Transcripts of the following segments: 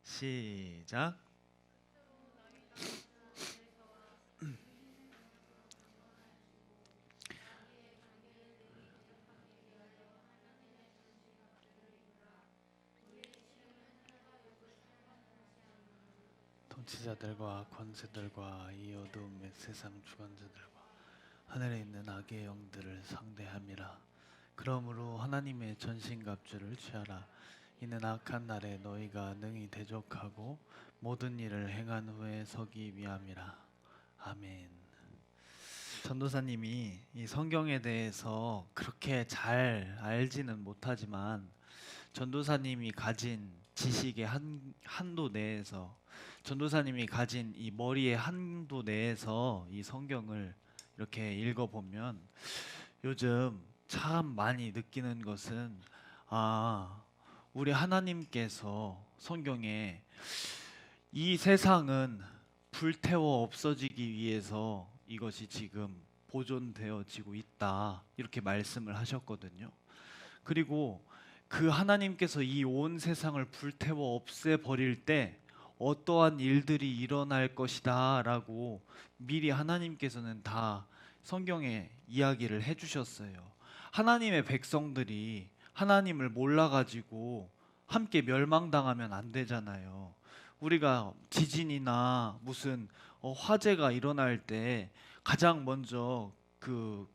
시작. 통치자들과 권세들과 이 어두움의 세상 주관자들과 하늘에 있는 악의 영들을 상대함이라. 그러므로 하나님의 전신갑주를 취하라. 이는 악한 날에 너희가 능히 대적하고 모든 일을 행한 후에 서기 위함이라. 아멘. 전도사님이 이 성경에 대해서 그렇게 잘 알지는 못하지만 전도사님이 가진 지식의 한도 내에서, 전도사님이 가진 이 머리의 한도 내에서 이 성경을 이렇게 읽어보면 요즘 참 많이 느끼는 것은, 우리 하나님께서 성경에 이 세상은 불태워 없어지기 위해서 이것이 지금 보존되어지고 있다, 이렇게 말씀을 하셨거든요. 그리고 그 하나님께서 이 온 세상을 불태워 없애버릴 때 어떠한 일들이 일어날 것이다 라고 미리 하나님께서는 다 성경에 이야기를 해주셨어요. 하나님의 백성들이 하나님을 몰라가지고 함께 멸망당하면 안 되잖아요. 우리가 지진이나 무슨 화재가 일어날 때 가장 먼저 그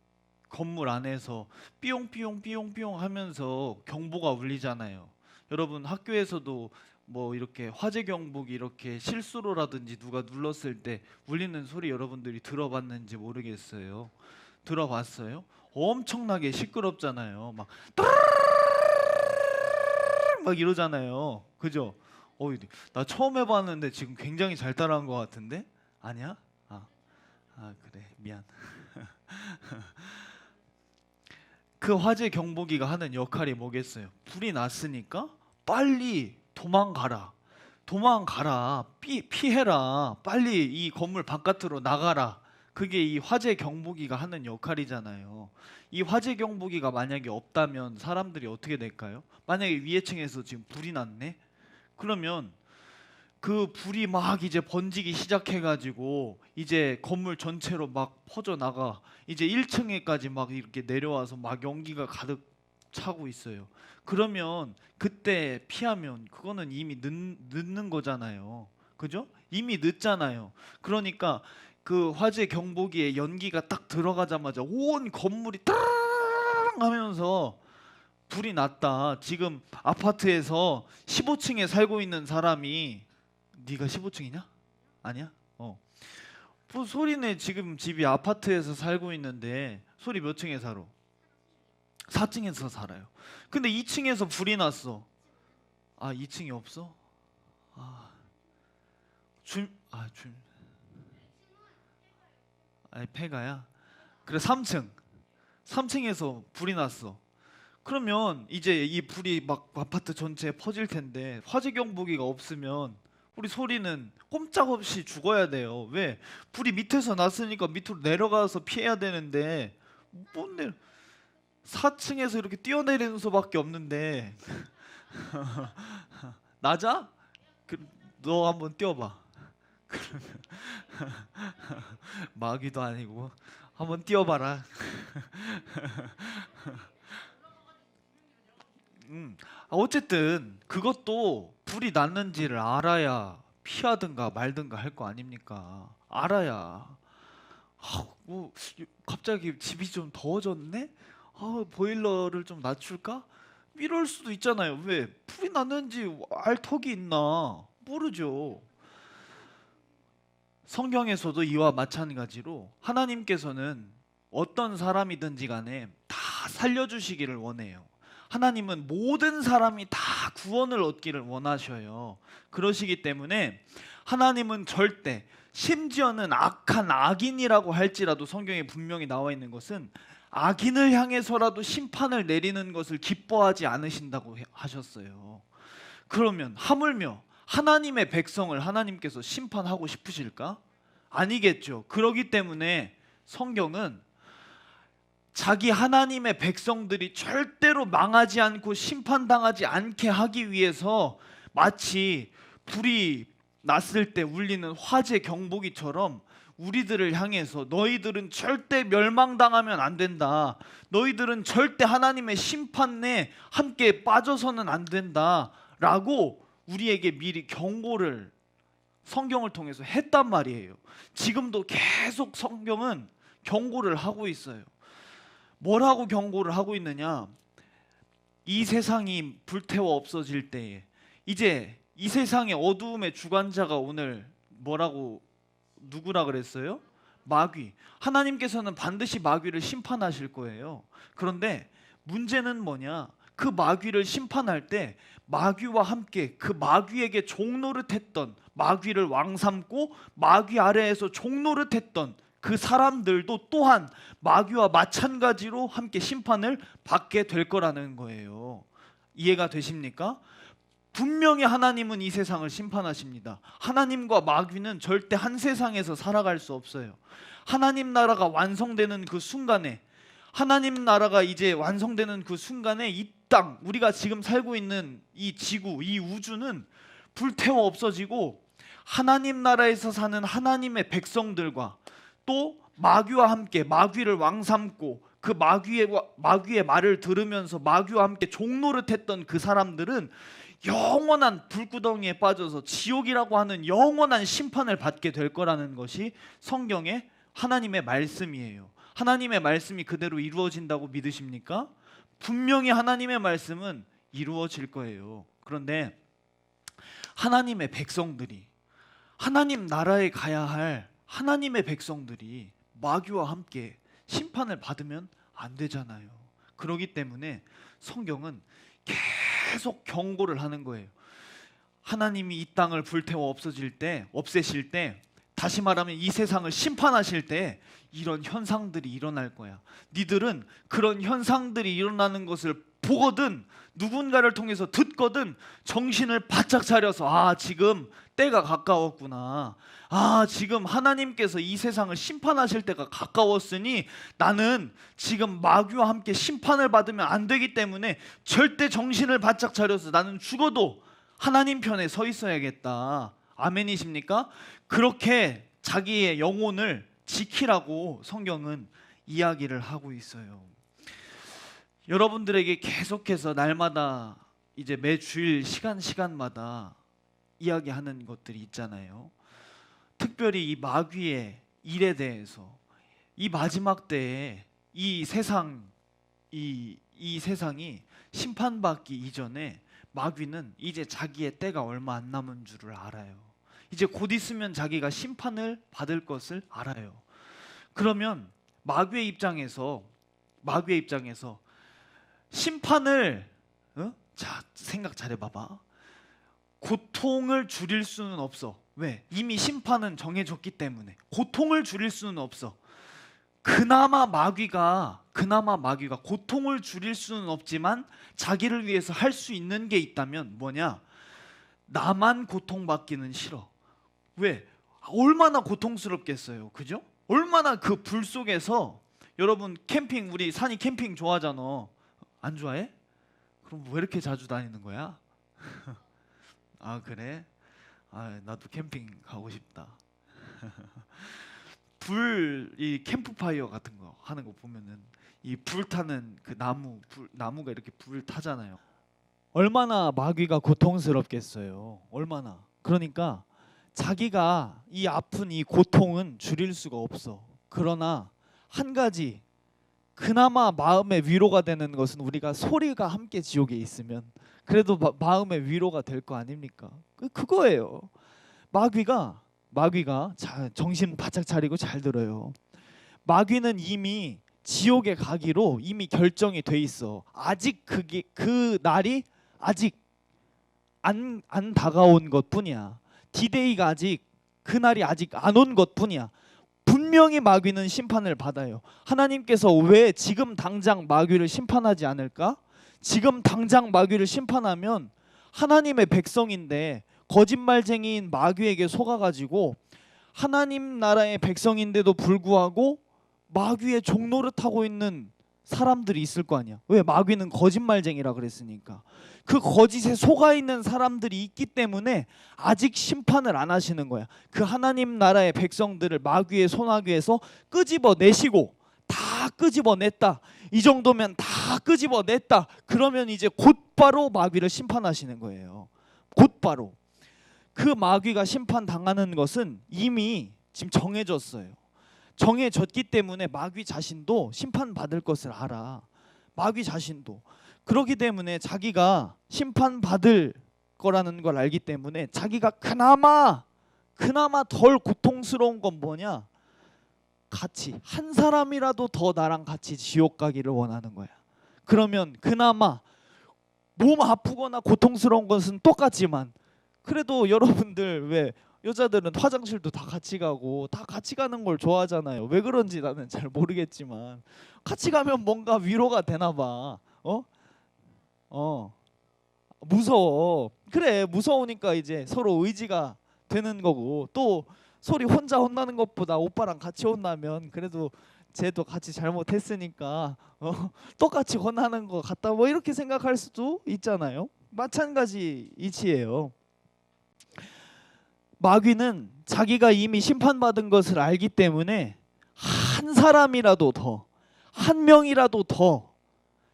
건물 안에서 삐용삐용 삐용삐용 하면서 경보가 울리잖아요. 여러분 학교에서도 뭐 이렇게 화재 경보기 이렇게 실수로라든지 누가 눌렀을 때 울리는 소리 여러분들이 들어봤는지 모르겠어요. 들어봤어요? 엄청나게 시끄럽잖아요. 막 이러잖아요. 그죠? 나 처음 해봤는데 지금 굉장히 잘 따라한 것 같은데? 아니야? 그래, 미안. 그 화재 경보기가 하는 역할이 뭐겠어요? 불이 났으니까 빨리 도망가라, 피해라, 빨리 이 건물 바깥으로 나가라. 그게 이 화재 경보기가 하는 역할이잖아요. 이 화재 경보기가 만약에 없다면 사람들이 어떻게 될까요? 만약에 위에 층에서 지금 불이 났네? 그러면 그 불이 막 이제 번지기 시작해가지고 이제 건물 전체로 막 퍼져나가, 이제 1층에까지 막 이렇게 내려와서 막 연기가 가득 차고 있어요. 그러면 그때 피하면 그거는 이미 늦는 거잖아요. 그죠? 이미 늦잖아요. 그러니까 그 화재 경보기에 연기가 딱 들어가자마자 온 건물이 따랑 하면서 불이 났다. 지금 아파트에서 15층에 살고 있는 사람이, 네가 15층이냐? 아니야? 뭐 소리네. 지금 집이 아파트에서 살고 있는데 소리 몇 층에 살아? 4층에서 살아요. 근데 2층에서 불이 났어. 2층이 없어? 아, 줄, 아, 줄, 폐가야? 그래, 3층에서 불이 났어. 그러면 이제 이 불이 막 아파트 전체에 퍼질 텐데 화재 경보기가 없으면 우리 소리는 꼼짝없이 죽어야 돼요. 왜? 불이 밑에서 났으니까 밑으로 내려가서 피해야 되는데 못 내려. 4층에서 이렇게 뛰어내리는 수밖에 없는데 낮아? 너 한번 뛰어봐. 마귀도 아니고 한번 뛰어봐라. 어쨌든 그것도 불이 났는지를 알아야 피하든가 말든가 할 거 아닙니까? 알아야. 뭐 갑자기 집이 좀 더워졌네? 보일러를 좀 낮출까? 이럴 수도 있잖아요. 왜? 불이 났는지 알 턱이 있나? 모르죠. 성경에서도 이와 마찬가지로 하나님께서는 어떤 사람이든지 간에 다 살려주시기를 원해요. 하나님은 모든 사람이 다 구원을 얻기를 원하셔요. 그러시기 때문에 하나님은 절대, 심지어는 악한 악인이라고 할지라도 성경에 분명히 나와 있는 것은 악인을 향해서라도 심판을 내리는 것을 기뻐하지 않으신다고 하셨어요. 그러면 하물며 하나님의 백성을 하나님께서 심판하고 싶으실까? 아니겠죠. 그러기 때문에 성경은 자기 하나님의 백성들이 절대로 망하지 않고 심판당하지 않게 하기 위해서 마치 불이 났을 때 울리는 화재 경보기처럼 우리들을 향해서 너희들은 절대 멸망당하면 안 된다. 너희들은 절대 하나님의 심판에 함께 빠져서는 안 된다. 라고 우리에게 미리 경고를 성경을 통해서 했단 말이에요. 지금도 계속 성경은 경고를 하고 있어요. 뭐라고 경고를 하고 있느냐? 이 세상이 불태워 없어질 때에 이제 이 세상의 어두움의 주관자가 오늘 누구라 그랬어요? 마귀. 하나님께서는 반드시 마귀를 심판하실 거예요. 그런데 문제는 뭐냐? 그 마귀를 심판할 때 마귀와 함께 그 마귀에게 종노릇했던, 마귀를 왕 삼고 마귀 아래에서 종노릇했던 그 사람들도 또한 마귀와 마찬가지로 함께 심판을 받게 될 거라는 거예요. 이해가 되십니까? 분명히 하나님은 이 세상을 심판하십니다. 하나님과 마귀는 절대 한 세상에서 살아갈 수 없어요. 하나님 나라가 완성되는 그 순간에, 하나님 나라가 이제 완성되는 그 순간에 이 땅, 우리가 지금 살고 있는 이 지구, 이 우주는 불태워 없어지고 하나님 나라에서 사는 하나님의 백성들과 또 마귀와 함께 마귀를 왕 삼고 그 마귀의 말을 들으면서 마귀와 함께 종노릇했던 그 사람들은 영원한 불구덩이에 빠져서 지옥이라고 하는 영원한 심판을 받게 될 거라는 것이 성경의 하나님의 말씀이에요. 하나님의 말씀이 그대로 이루어진다고 믿으십니까? 분명히 하나님의 말씀은 이루어질 거예요. 그런데 하나님의 백성들이, 하나님 나라에 가야 할 하나님의 백성들이 마귀와 함께 심판을 받으면 안 되잖아요. 그렇기 때문에 성경은 계속 경고를 하는 거예요. 하나님이 이 땅을 불태워 없애실 때, 다시 말하면 이 세상을 심판하실 때 이런 현상들이 일어날 거야. 니들은 그런 현상들이 일어나는 것을 보거든, 누군가를 통해서 듣거든 정신을 바짝 차려서 지금 때가 가까웠구나. 지금 하나님께서 이 세상을 심판하실 때가 가까웠으니 나는 지금 마귀와 함께 심판을 받으면 안 되기 때문에 절대 정신을 바짝 차려서 나는 죽어도 하나님 편에 서 있어야겠다. 아멘이십니까? 그렇게 자기의 영혼을 지키라고 성경은 이야기를 하고 있어요. 여러분들에게 계속해서 날마다 이제 매 주일 시간마다 이야기하는 것들이 있잖아요. 특별히 이 마귀의 일에 대해서, 이 마지막 때에 이 세상이 심판받기 이전에 마귀는 이제 자기의 때가 얼마 안 남은 줄을 알아요. 이제 곧 있으면 자기가 심판을 받을 것을 알아요. 그러면 마귀의 입장에서 심판을 자, 생각 잘해봐봐. 고통을 줄일 수는 없어. 왜? 이미 심판은 정해졌기 때문에 고통을 줄일 수는 없어. 그나마 마귀가 고통을 줄일 수는 없지만 자기를 위해서 할 수 있는 게 있다면 뭐냐? 나만 고통받기는 싫어. 왜? 얼마나 고통스럽겠어요. 그죠? 얼마나 그 불 속에서, 여러분 캠핑, 우리 산이 캠핑 좋아하잖아. 안 좋아해? 그럼 왜 이렇게 자주 다니는 거야? 그래? 나도 캠핑 가고 싶다. 이 캠프파이어 같은 거 하는 거 보면은 이 불타는 그 나무가 이렇게 불 타잖아요. 얼마나 마귀가 고통스럽겠어요. 얼마나. 그러니까 자기가 이 아픈 이 고통은 줄일 수가 없어. 그러나 한 가지, 그나마 마음의 위로가 되는 것은 우리가 소리가 함께 지옥에 있으면 그래도 마음의 위로가 될 거 아닙니까? 그거예요. 마귀가 정신 바짝 차리고 잘 들어요. 마귀는 이미 지옥에 가기로 이미 결정이 돼 있어. 아직 그 날이 아직 안 다가온 것뿐이야. 디데이가 그 날이 아직 안 온 것뿐이야. 분명히 마귀는 심판을 받아요. 하나님께서 왜 지금 당장 마귀를 심판하지 않을까? 지금 당장 마귀를 심판하면 하나님의 백성인데 거짓말쟁이인 마귀에게 속아가지고 하나님 나라의 백성인데도 불구하고 마귀의 종노릇하고 있는 사람들이 있을 거 아니야. 왜? 마귀는 거짓말쟁이라 그랬으니까. 그 거짓에 속아 있는 사람들이 있기 때문에 아직 심판을 안 하시는 거야. 그 하나님 나라의 백성들을 마귀의 손아귀에서 끄집어내시고, 다 끄집어냈다, 이 정도면 다 끄집어냈다, 그러면 이제 곧바로 마귀를 심판하시는 거예요. 곧바로. 그 마귀가 심판당하는 것은 이미 지금 정해졌어요. 정해졌기 때문에 마귀 자신도 심판받을 것을 알아. 마귀 자신도. 그렇기 때문에 자기가 심판받을 거라는 걸 알기 때문에 자기가 그나마 덜 고통스러운 건 뭐냐? 같이 한 사람이라도 더 나랑 같이 지옥 가기를 원하는 거야. 그러면 그나마 몸 아프거나 고통스러운 것은 똑같지만 그래도 여러분들 왜 여자들은 화장실도 다 같이 가고 다 같이 가는 걸 좋아하잖아요. 왜 그런지 나는 잘 모르겠지만 같이 가면 뭔가 위로가 되나 봐. 무서워. 그래, 무서우니까 이제 서로 의지가 되는 거고, 또 소리 혼자 혼나는 것보다 오빠랑 같이 혼나면 그래도 쟤도 같이 잘못했으니까 똑같이 혼나는 것 같다, 뭐 이렇게 생각할 수도 있잖아요. 마찬가지 이치예요. 마귀는 자기가 이미 심판받은 것을 알기 때문에 한 사람이라도 더, 한 명이라도 더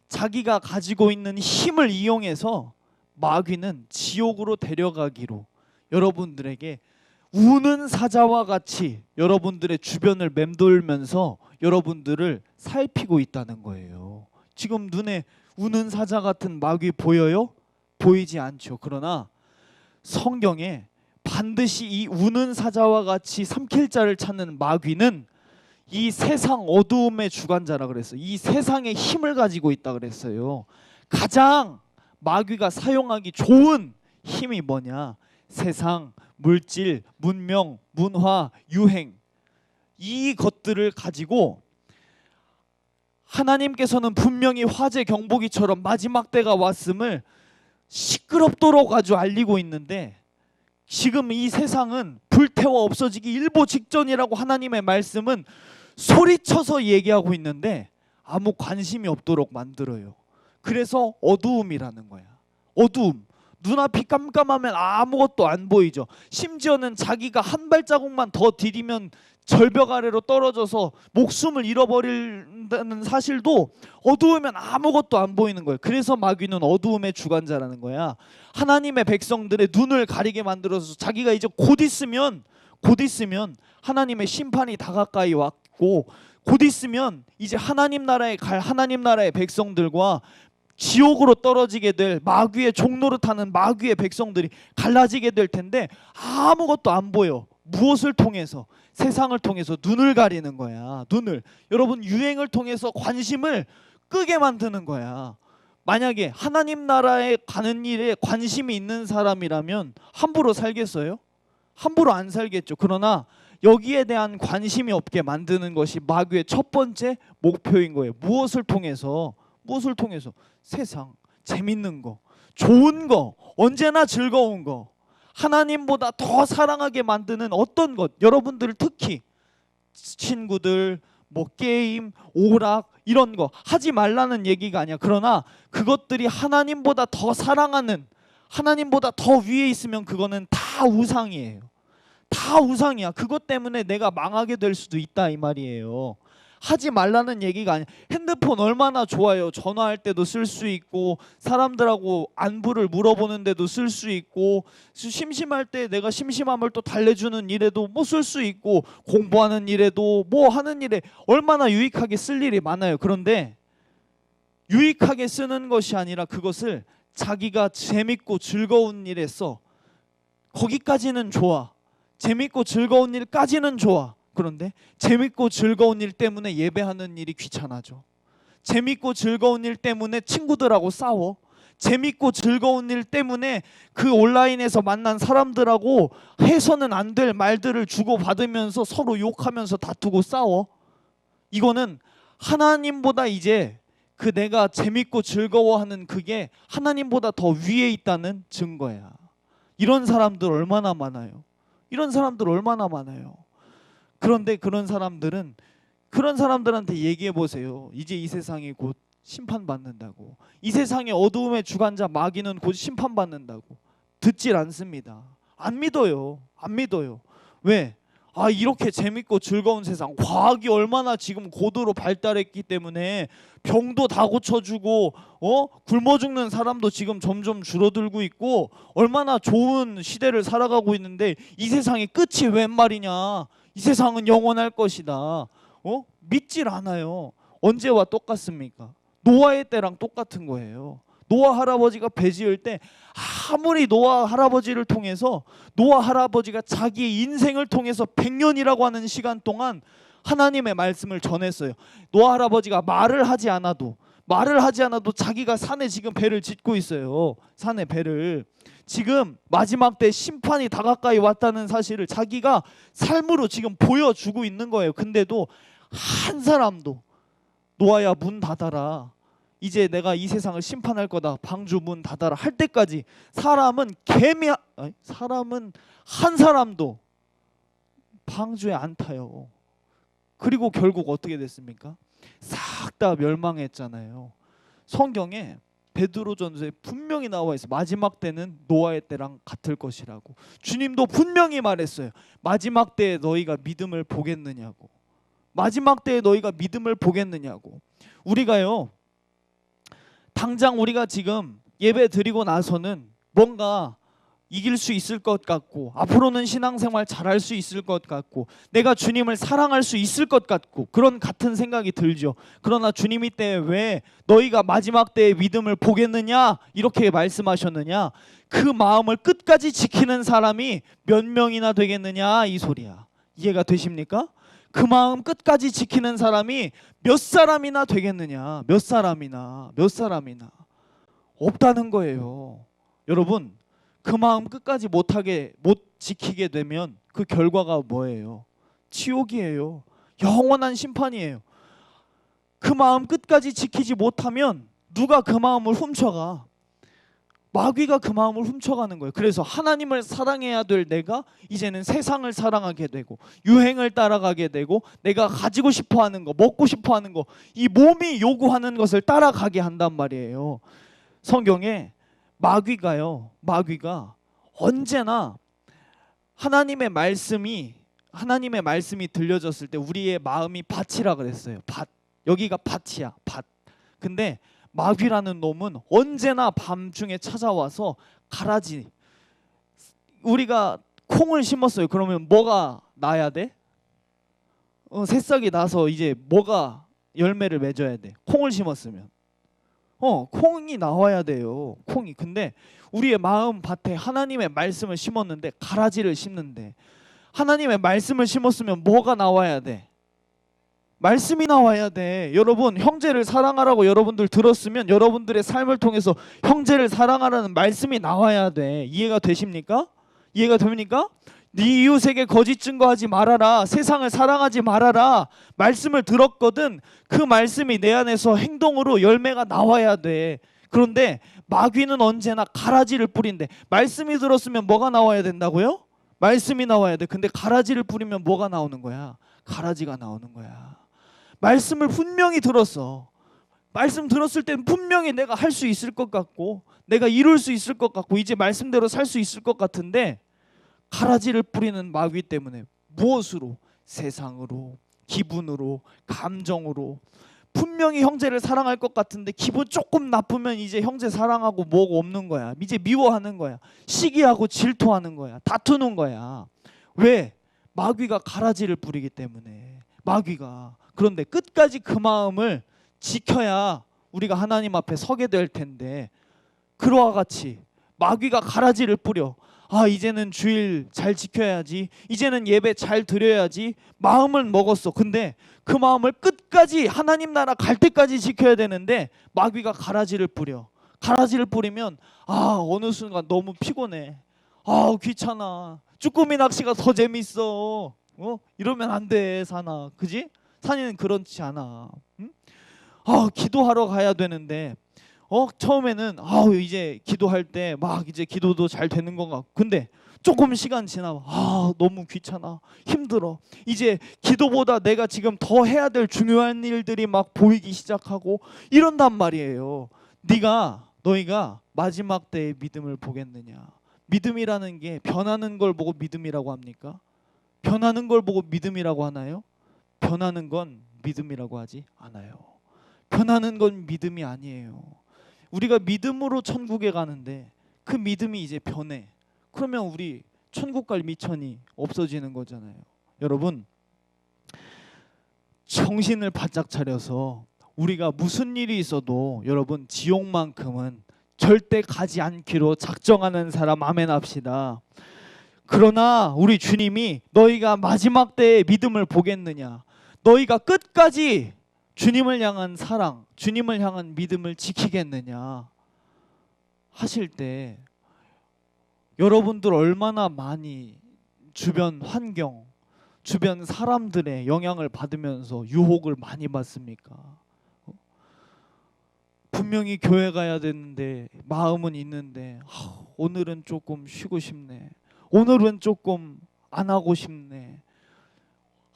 자기가 가지고 있는 힘을 이용해서 마귀는 지옥으로 데려가기로 여러분들에게 우는 사자와 같이 여러분들의 주변을 맴돌면서 여러분들을 살피고 있다는 거예요. 지금 눈에 우는 사자 같은 마귀 보여요? 보이지 않죠. 그러나 성경에 반드시 이 우는 사자와 같이 삼킬 자를 찾는 마귀는 이 세상 어두움의 주관자라 그랬어요. 이 세상의 힘을 가지고 있다 그랬어요. 가장 마귀가 사용하기 좋은 힘이 뭐냐? 세상, 물질, 문명, 문화, 유행, 이 것들을 가지고 하나님께서는 분명히 화재 경보기처럼 마지막 때가 왔음을 시끄럽도록 아주 알리고 있는데, 지금 이 세상은 불태워 없어지기 일보 직전이라고 하나님의 말씀은 소리쳐서 얘기하고 있는데 아무 관심이 없도록 만들어요. 그래서 어두움이라는 거야. 어두움. 눈앞이 깜깜하면 아무것도 안 보이죠. 심지어는 자기가 한 발자국만 더 디디면 절벽 아래로 떨어져서 목숨을 잃어버린다는 사실도 어두우면 아무것도 안 보이는 거예요. 그래서 마귀는 어두움의 주관자라는 거야. 하나님의 백성들의 눈을 가리게 만들어서 자기가 이제 곧 있으면 하나님의 심판이 다 가까이 왔고, 곧 있으면 이제 하나님 나라에 갈 하나님 나라의 백성들과 지옥으로 떨어지게 될 마귀의 종노릇하는 마귀의 백성들이 갈라지게 될 텐데 아무것도 안 보여. 무엇을 통해서? 세상을 통해서 눈을 가리는 거야. 눈을. 여러분, 유행을 통해서 관심을 끄게 만드는 거야. 만약에 하나님 나라에 가는 일에 관심이 있는 사람이라면 함부로 살겠어요? 함부로 안 살겠죠. 그러나 여기에 대한 관심이 없게 만드는 것이 마귀의 첫 번째 목표인 거예요. 무엇을 통해서? 무엇을 통해서? 세상, 재밌는 거, 좋은 거, 언제나 즐거운 거, 하나님보다 더 사랑하게 만드는 어떤 것, 여러분들 특히 친구들, 뭐 게임, 오락 이런 거 하지 말라는 얘기가 아니야. 그러나 그것들이 하나님보다 더 사랑하는, 하나님보다 더 위에 있으면 그거는 다 우상이에요. 다 우상이야. 그것 때문에 내가 망하게 될 수도 있다 이 말이에요. 하지 말라는 얘기가 아니야. 핸드폰 얼마나 좋아요. 전화할 때도 쓸 수 있고, 사람들하고 안부를 물어보는 데도 쓸 수 있고, 심심할 때 내가 심심함을 또 달래주는 일에도 뭐 쓸 수 있고, 공부하는 일에도 뭐 하는 일에 얼마나 유익하게 쓸 일이 많아요. 그런데 유익하게 쓰는 것이 아니라 그것을 자기가 재밌고 즐거운 일에 써. 거기까지는 좋아. 재밌고 즐거운 일까지는 좋아. 그런데 재밌고 즐거운 일 때문에 예배하는 일이 귀찮아져. 재밌고 즐거운 일 때문에 친구들하고 싸워. 재밌고 즐거운 일 때문에 그 온라인에서 만난 사람들하고 해서는 안 될 말들을 주고받으면서 서로 욕하면서 다투고 싸워. 이거는 하나님보다 이제 그 내가 재밌고 즐거워하는 그게 하나님보다 더 위에 있다는 증거야. 이런 사람들 얼마나 많아요. 이런 사람들 얼마나 많아요. 그런데 그런 사람들은 그런 사람들한테 얘기해 보세요. 이제 이 세상이 곧 심판받는다고. 이 세상의 어두움의 주관자 마귀는 곧 심판받는다고. 듣질 않습니다. 안 믿어요. 안 믿어요. 왜? 이렇게 재밌고 즐거운 세상, 과학이 얼마나 지금 고도로 발달했기 때문에 병도 다 고쳐주고 굶어 죽는 사람도 지금 점점 줄어들고 있고 얼마나 좋은 시대를 살아가고 있는데 이 세상의 끝이 웬 말이냐. 이 세상은 영원할 것이다. 믿질 않아요. 언제와 똑같습니까? 노아의 때랑 똑같은 거예요. 노아 할아버지가 배 지을 때 아무리 노아 할아버지를 통해서 노아 할아버지가 자기의 인생을 통해서 100년이라고 하는 시간 동안 하나님의 말씀을 전했어요. 노아 할아버지가 말을 하지 않아도 자기가 산에 지금 배를 짓고 있어요. 산에 배를. 지금 마지막 때 심판이 다 가까이 왔다는 사실을 자기가 삶으로 지금 보여주고 있는 거예요. 근데도 한 사람도 노아야 문 닫아라. 이제 내가 이 세상을 심판할 거다. 방주 문 닫아라 할 때까지 사람은 한 사람도 방주에 안 타요. 그리고 결국 어떻게 됐습니까? 싹 다 멸망했잖아요. 성경에 베드로전서에 분명히 나와 있어요. 마지막 때는 노아의 때랑 같을 것이라고. 주님도 분명히 말했어요. 마지막 때에 너희가 믿음을 보겠느냐고. 마지막 때에 너희가 믿음을 보겠느냐고. 우리가요, 당장 우리가 지금 예배 드리고 나서는 뭔가 이길 수 있을 것 같고 앞으로는 신앙생활 잘할 수 있을 것 같고 내가 주님을 사랑할 수 있을 것 같고 그런 같은 생각이 들죠. 그러나 주님이 때 왜 너희가 마지막 때에 믿음을 보겠느냐 이렇게 말씀하셨느냐. 그 마음을 끝까지 지키는 사람이 몇 명이나 되겠느냐 이 소리야. 이해가 되십니까? 그 마음 끝까지 지키는 사람이 몇 사람이나 되겠느냐. 몇 사람이나 없다는 거예요. 여러분, 그 마음 끝까지 못 지키게 되면 그 결과가 뭐예요? 지옥이에요. 영원한 심판이에요. 그 마음 끝까지 지키지 못하면 누가 그 마음을 훔쳐가? 마귀가 그 마음을 훔쳐가는 거예요. 그래서 하나님을 사랑해야 될 내가 이제는 세상을 사랑하게 되고 유행을 따라가게 되고 내가 가지고 싶어하는 거, 먹고 싶어하는 거, 이 몸이 요구하는 것을 따라가게 한단 말이에요. 성경에 마귀가 언제나 하나님의 말씀이 들려졌을 때 우리의 마음이 밭이라 그랬어요. 밭. 여기가 밭이야. 밭. 근데 마귀라는 놈은 언제나 밤중에 찾아와서 가라지. 우리가 콩을 심었어요. 그러면 뭐가 나야 돼? 새싹이 나서 이제 뭐가 열매를 맺어야 돼? 콩을 심었으면 콩이 나와야 돼요. 콩이. 근데 우리의 마음 밭에 하나님의 말씀을 심었는데 가라지를 심는데 하나님의 말씀을 심었으면 뭐가 나와야 돼? 말씀이 나와야 돼. 여러분, 형제를 사랑하라고 여러분들 들었으면 여러분들의 삶을 통해서 형제를 사랑하라는 말씀이 나와야 돼. 이해가 되십니까? 이해가 됩니까? 네 이웃에게 거짓 증거하지 말아라. 세상을 사랑하지 말아라. 말씀을 들었거든. 그 말씀이 내 안에서 행동으로 열매가 나와야 돼. 그런데 마귀는 언제나 가라지를 뿌린대. 말씀이 들었으면 뭐가 나와야 된다고요? 말씀이 나와야 돼. 근데 가라지를 뿌리면 뭐가 나오는 거야? 가라지가 나오는 거야. 말씀을 분명히 들었어. 말씀 들었을 땐 분명히 내가 할 수 있을 것 같고 내가 이룰 수 있을 것 같고 이제 말씀대로 살 수 있을 것 같은데 가라지를 뿌리는 마귀 때문에 무엇으로? 세상으로, 기분으로, 감정으로. 분명히 형제를 사랑할 것 같은데 기분 조금 나쁘면 이제 형제 사랑하고 뭐가 없는 거야. 이제 미워하는 거야. 시기하고 질투하는 거야. 다투는 거야. 왜? 마귀가 가라지를 뿌리기 때문에. 마귀가. 그런데 끝까지 그 마음을 지켜야 우리가 하나님 앞에 서게 될 텐데 그와 같이 마귀가 가라지를 뿌려. 이제는 주일 잘 지켜야지. 이제는 예배 잘 드려야지. 마음을 먹었어. 근데 그 마음을 끝까지 하나님 나라 갈 때까지 지켜야 되는데 마귀가 가라지를 뿌려. 가라지를 뿌리면 어느 순간 너무 피곤해. 귀찮아. 쭈꾸미 낚시가 더 재밌어. 이러면 안 돼, 사나. 그지? 산이는 그렇지 않아. 응? 기도하러 가야 되는데 처음에는 이제 기도할 때 막 이제 기도도 잘 되는 건가. 근데 조금 시간 지나면 너무 귀찮아, 힘들어. 이제 기도보다 내가 지금 더 해야 될 중요한 일들이 막 보이기 시작하고 이런단 말이에요. 너희가 마지막 때의 믿음을 보겠느냐? 믿음이라는 게 변하는 걸 보고 믿음이라고 합니까? 변하는 걸 보고 믿음이라고 하나요? 변하는 건 믿음이라고 하지 않아요. 변하는 건 믿음이 아니에요. 우리가 믿음으로 천국에 가는데 그 믿음이 이제 변해. 그러면 우리 천국 갈 미천이 없어지는 거잖아요. 여러분, 정신을 바짝 차려서 우리가 무슨 일이 있어도 여러분 지옥만큼은 절대 가지 않기로 작정하는 사람 아멘 합시다. 그러나 우리 주님이 너희가 마지막 때에 믿음을 보겠느냐, 너희가 끝까지 주님을 향한 사랑, 주님을 향한 믿음을 지키겠느냐 하실 때 여러분들 얼마나 많이 주변 환경, 주변 사람들의 영향을 받으면서 유혹을 많이 받습니까? 분명히 교회 가야 되는데 마음은 있는데 오늘은 조금 쉬고 싶네, 오늘은 조금 안 하고 싶네.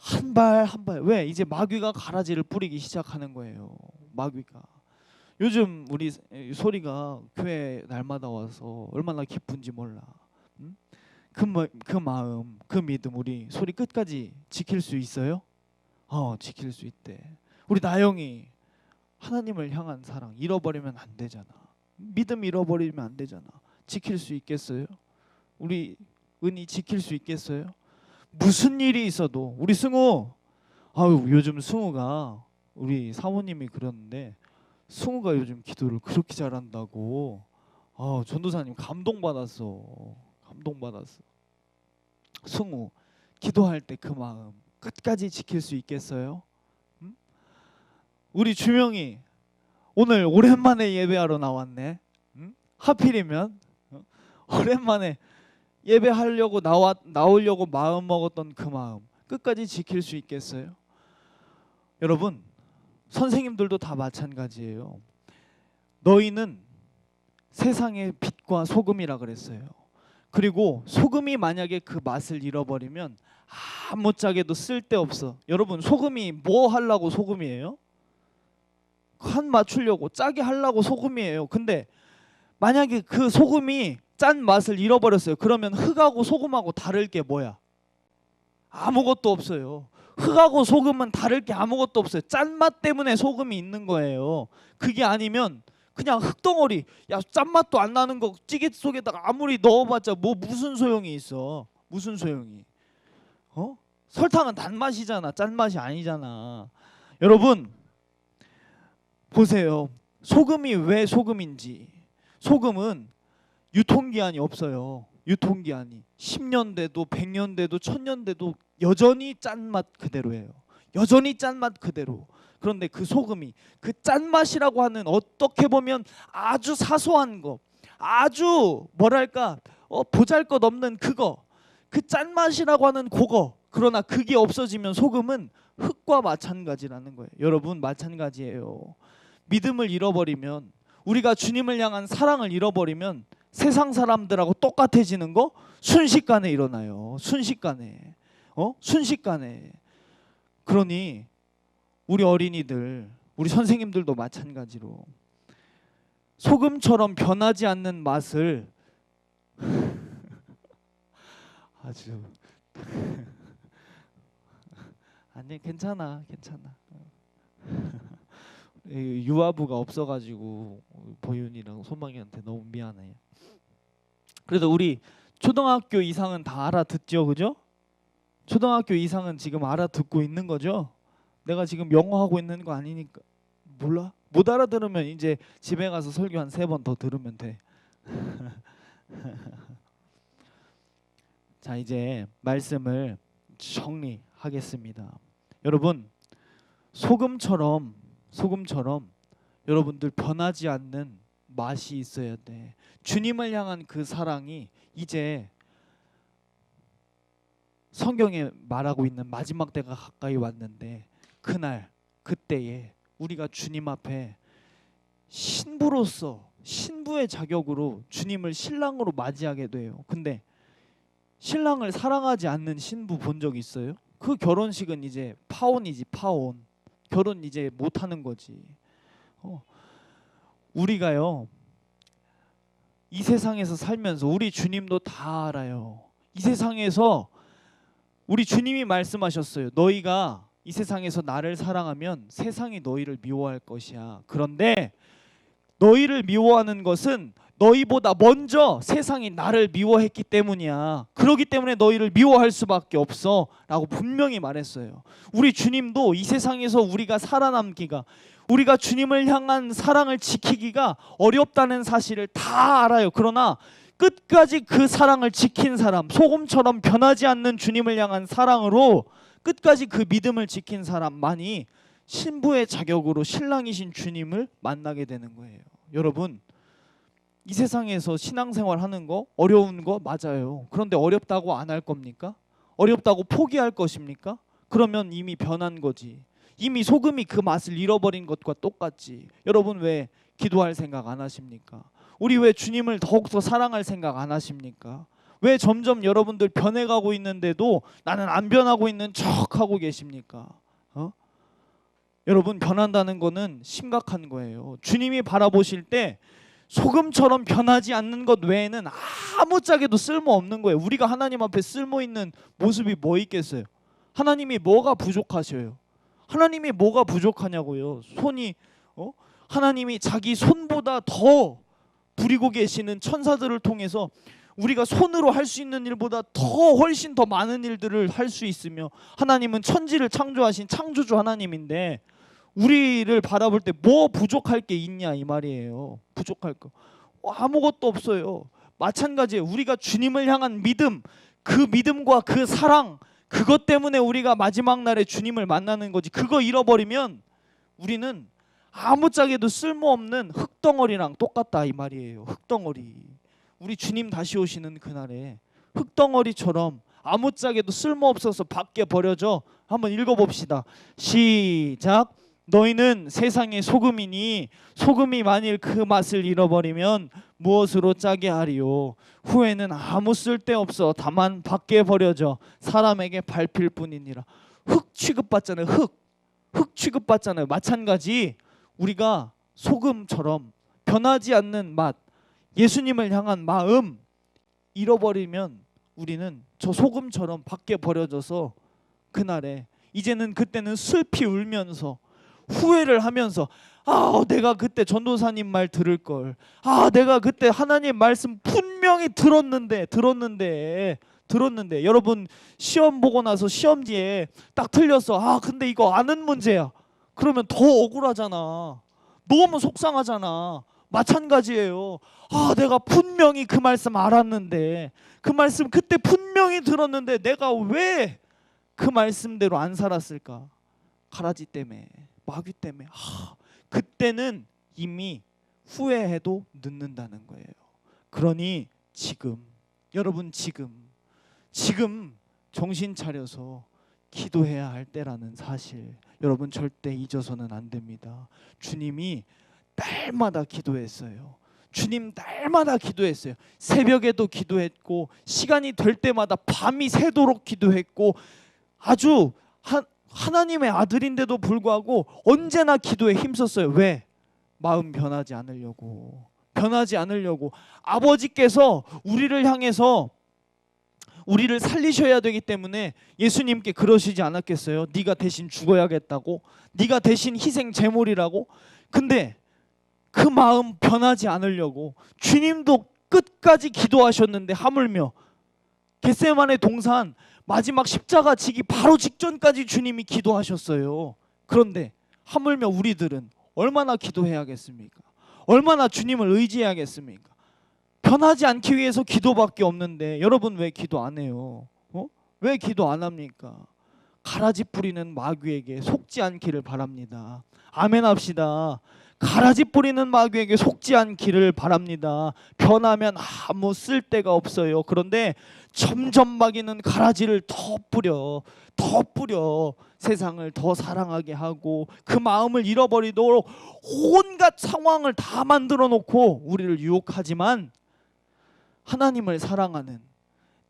한 발 한 발. 왜? 이제 마귀가 가라지를 뿌리기 시작하는 거예요. 마귀가. 요즘 우리 소리가 교회 날마다 와서 얼마나 기쁜지 몰라. 응? 그 마음, 그 믿음 우리 소리 끝까지 지킬 수 있어요? 지킬 수 있대. 우리 나영이 하나님을 향한 사랑 잃어버리면 안 되잖아. 믿음 잃어버리면 안 되잖아. 지킬 수 있겠어요? 우리 은희 지킬 수 있겠어요? 무슨 일이 있어도 우리 승우, 요즘 승우가, 우리 사모님이 그러는데 승우가 요즘 기도를 그렇게 잘한다고. 전도사님 감동받았어. 승우 기도할 때 그 마음 끝까지 지킬 수 있겠어요? 응? 우리 주명이 오늘 오랜만에 예배하러 나왔네. 응? 하필이면 오랜만에 예배하려고 나오려고 마음 먹었던 그 마음 끝까지 지킬 수 있겠어요? 여러분, 선생님들도 다 마찬가지예요. 너희는 세상의 빛과 소금이라 그랬어요. 그리고 소금이 만약에 그 맛을 잃어버리면 아무짝에도 쓸데없어. 여러분, 소금이 뭐 하려고 소금이에요? 간 맞추려고, 짜게 하려고 소금이에요. 근데 만약에 그 소금이 짠 맛을 잃어버렸어요. 그러면 흙하고 소금하고 다를 게 뭐야? 아무것도 없어요. 흙하고 소금은 다를 게 아무것도 없어요. 짠맛 때문에 소금이 있는 거예요. 그게 아니면 그냥 흙덩어리, 야 짠맛도 안 나는 거 찌개 속에다가 아무리 넣어봤자 무슨 소용이 있어? 무슨 소용이? 설탕은 단맛이잖아. 짠맛이 아니잖아. 여러분 보세요. 소금이 왜 소금인지. 소금은 유통기한이 없어요. 유통기한이 10년 돼도 100년 돼도 1000년 돼도 여전히 짠맛 그대로예요. 여전히 짠맛 그대로. 그런데 그 소금이, 그 짠맛이라고 하는 어떻게 보면 아주 사소한 거, 아주 뭐랄까 보잘것없는 그거, 그 짠맛이라고 하는 그거, 그러나 그게 없어지면 소금은 흙과 마찬가지라는 거예요. 여러분 마찬가지예요. 믿음을 잃어버리면, 우리가 주님을 향한 사랑을 잃어버리면 세상 사람들하고 똑같아지는 거 순식간에 일어나요. 순식간에. 순식간에. 그러니 우리 어린이들, 우리 선생님들도 마찬가지로 소금처럼 변하지 않는 맛을 아주 아니 괜찮아. 유아부가 없어가지고 보윤이랑 소망이한테 너무 미안해요. 그래도 우리 초등학교 이상은 다 알아듣죠, 그죠? 초등학교 이상은 지금 알아듣고 있는 거죠? 내가 지금 영어 하고 있는 거 아니니까. 몰라? 못 알아들으면 이제 집에 가서 설교 한 3번 더 들으면 돼. 자, 이제 말씀을 정리하겠습니다. 여러분, 소금처럼 여러분들 변하지 않는 맛이 있어야 돼. 주님을 향한 그 사랑이 이제 성경에 말하고 있는 마지막 때가 가까이 왔는데, 그날 그때에 우리가 주님 앞에 신부로서, 신부의 자격으로 주님을 신랑으로 맞이하게 돼요. 근데 신랑을 사랑하지 않는 신부 본 적 있어요? 그 결혼식은 이제 파혼이지, 파혼. 결혼 이제 못 하는 거지. 우리가요, 이 세상에서 살면서 우리 주님도 다 알아요. 이 세상에서 우리 주님이 말씀하셨어요. 너희가 이 세상에서 나를 사랑하면 세상이 너희를 미워할 것이야. 그런데 너희를 미워하는 것은 너희보다 먼저 세상이 나를 미워했기 때문이야. 그렇기 때문에 너희를 미워할 수밖에 없어 라고 분명히 말했어요. 우리 주님도 이 세상에서 우리가 살아남기가, 우리가 주님을 향한 사랑을 지키기가 어렵다는 사실을 다 알아요. 그러나 끝까지 그 사랑을 지킨 사람, 소금처럼 변하지 않는 주님을 향한 사랑으로 끝까지 그 믿음을 지킨 사람만이 신부의 자격으로 신랑이신 주님을 만나게 되는 거예요. 여러분, 이 세상에서 신앙생활 하는 거 어려운 거 맞아요. 그런데 어렵다고 안 할 겁니까? 어렵다고 포기할 것입니까? 그러면 이미 변한 거지. 이미 소금이 그 맛을 잃어버린 것과 똑같지. 여러분 왜 기도할 생각 안 하십니까? 우리 왜 주님을 더욱더 사랑할 생각 안 하십니까? 왜 점점 여러분들 변해가고 있는데도 나는 안 변하고 있는 척하고 계십니까? 여러분, 변한다는 거는 심각한 거예요. 주님이 바라보실 때 소금처럼 변하지 않는 것 외에는 아무짝에도 쓸모없는 거예요. 우리가 하나님 앞에 쓸모있는 모습이 뭐 있겠어요? 하나님이 뭐가 부족하셔요? 하나님이 뭐가 부족하냐고요. 손이 하나님이 자기 손보다 더 부리고 계시는 천사들을 통해서 우리가 손으로 할 수 있는 일보다 더 훨씬 더 많은 일들을 할 수 있으며, 하나님은 천지를 창조하신 창조주 하나님인데 우리를 바라볼 때 뭐 부족할 게 있냐 이 말이에요. 부족할 거 아무것도 없어요. 마찬가지예요. 우리가 주님을 향한 믿음, 그 믿음과 그 사랑, 그것 때문에 우리가 마지막 날에 주님을 만나는 거지. 그거 잃어버리면 우리는 아무짝에도 쓸모없는 흙덩어리랑 똑같다 이 말이에요. 흙덩어리. 우리 주님 다시 오시는 그날에 흙덩어리처럼 아무짝에도 쓸모없어서 밖에 버려져. 한번 읽어봅시다. 시작. 너희는 세상의 소금이니 소금이 만일 그 맛을 잃어버리면 무엇으로 짜게 하리요? 후에는 아무 쓸데없어 다만 밖에 버려져 사람에게 밟힐 뿐이니라. 흙 취급받잖아요. 흙 취급받잖아요. 마찬가지 우리가 소금처럼 변하지 않는 맛, 예수님을 향한 마음 잃어버리면 우리는 저 소금처럼 밖에 버려져서 그날에 이제는 그때는 슬피 울면서 후회를 하면서 내가 그때 전도사님 말 들을 걸, 내가 그때 하나님 말씀 분명히 들었는데 여러분 시험 보고 나서 시험지에 딱 틀렸어. 근데 이거 아는 문제야. 그러면 더 억울하잖아. 너무 속상하잖아. 마찬가지예요. 내가 분명히 그 말씀 알았는데, 그 말씀 그때 분명히 들었는데 내가 왜 그 말씀대로 안 살았을까? 가라지 때문에, 마귀 때문에. 그때는 이미 후회해도 늦는다는 거예요. 그러니 여러분 지금 정신 차려서 기도해야 할 때라는 사실 여러분 절대 잊어서는 안 됩니다. 주님이 날마다 기도했어요. 주님 날마다 기도했어요. 새벽에도 기도했고 시간이 될 때마다 밤이 새도록 기도했고 아주 하나님의 아들인데도 불구하고 언제나 기도에 힘썼어요. 왜? 마음 변하지 않으려고. 아버지께서 우리를 향해서 우리를 살리셔야 되기 때문에 예수님께 그러시지 않았겠어요? 네가 대신 죽어야겠다고? 네가 대신 희생 제물이라고? 근데 그 마음 변하지 않으려고 주님도 끝까지 기도하셨는데, 하물며 겟세마네 동산 마지막 십자가 지기 바로 직전까지 주님이 기도하셨어요. 그런데 하물며 우리들은 얼마나 기도해야겠습니까? 얼마나 주님을 의지해야겠습니까? 변하지 않기 위해서 기도밖에 없는데 여러분 왜 기도 안 해요? 왜 기도 안 합니까? 가라지 뿌리는 마귀에게 속지 않기를 바랍니다. 아멘 합시다. 가라지 뿌리는 마귀에게 속지 않기를 바랍니다. 변하면 아무 쓸데가 없어요. 그런데 점점 마귀는 가라지를 더 뿌려 세상을 더 사랑하게 하고 그 마음을 잃어버리도록 온갖 상황을 다 만들어 놓고 우리를 유혹하지만, 하나님을 사랑하는,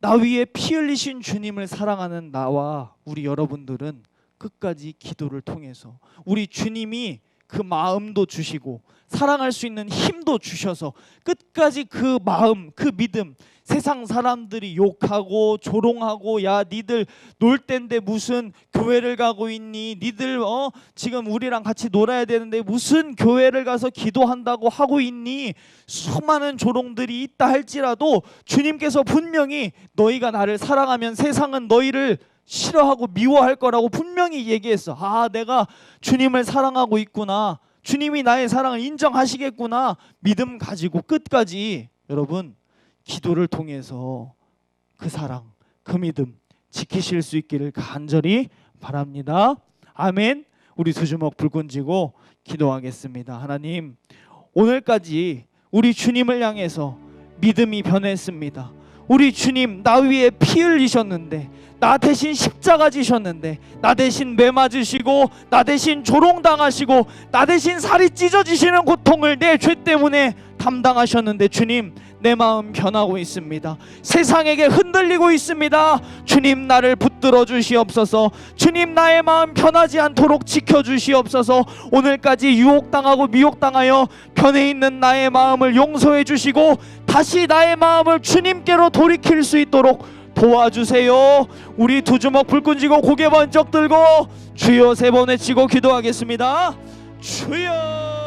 나 위에 피 흘리신 주님을 사랑하는 나와 우리 여러분들은 끝까지 기도를 통해서 우리 주님이 그 마음도 주시고 사랑할 수 있는 힘도 주셔서 끝까지 그 마음, 그 믿음, 세상 사람들이 욕하고 조롱하고 야 니들 놀 땐데 무슨 교회를 가고 있니? 니들 지금 우리랑 같이 놀아야 되는데 무슨 교회를 가서 기도한다고 하고 있니? 수많은 조롱들이 있다 할지라도 주님께서 분명히 너희가 나를 사랑하면 세상은 너희를 싫어하고 미워할 거라고 분명히 얘기했어. 아, 내가 주님을 사랑하고 있구나. 주님이 나의 사랑을 인정하시겠구나. 믿음 가지고 끝까지 여러분 기도를 통해서 그 사랑, 그 믿음 지키실 수 있기를 간절히 바랍니다. 아멘. 우리 두 주먹 불끈 쥐고 기도하겠습니다. 하나님, 오늘까지 우리 주님을 향해서 믿음이 변했습니다. 우리 주님 나 위에 피 흘리셨는데, 나 대신 십자가 지셨는데, 나 대신 매 맞으시고, 나 대신 조롱당하시고, 나 대신 살이 찢어지시는 고통을 내 죄 때문에 담당하셨는데 주님, 내 마음 변하고 있습니다. 세상에게 흔들리고 있습니다. 주님, 나를 붙들어 주시옵소서. 주님, 나의 마음 변하지 않도록 지켜 주시옵소서. 오늘까지 유혹당하고 미혹당하여 변해 있는 나의 마음을 용서해 주시고 다시 나의 마음을 주님께로 돌이킬 수 있도록 도와주세요. 우리 두 주먹 불끈 쥐고 고개 번쩍 들고 주여 세 번 외치고 기도하겠습니다. 주여.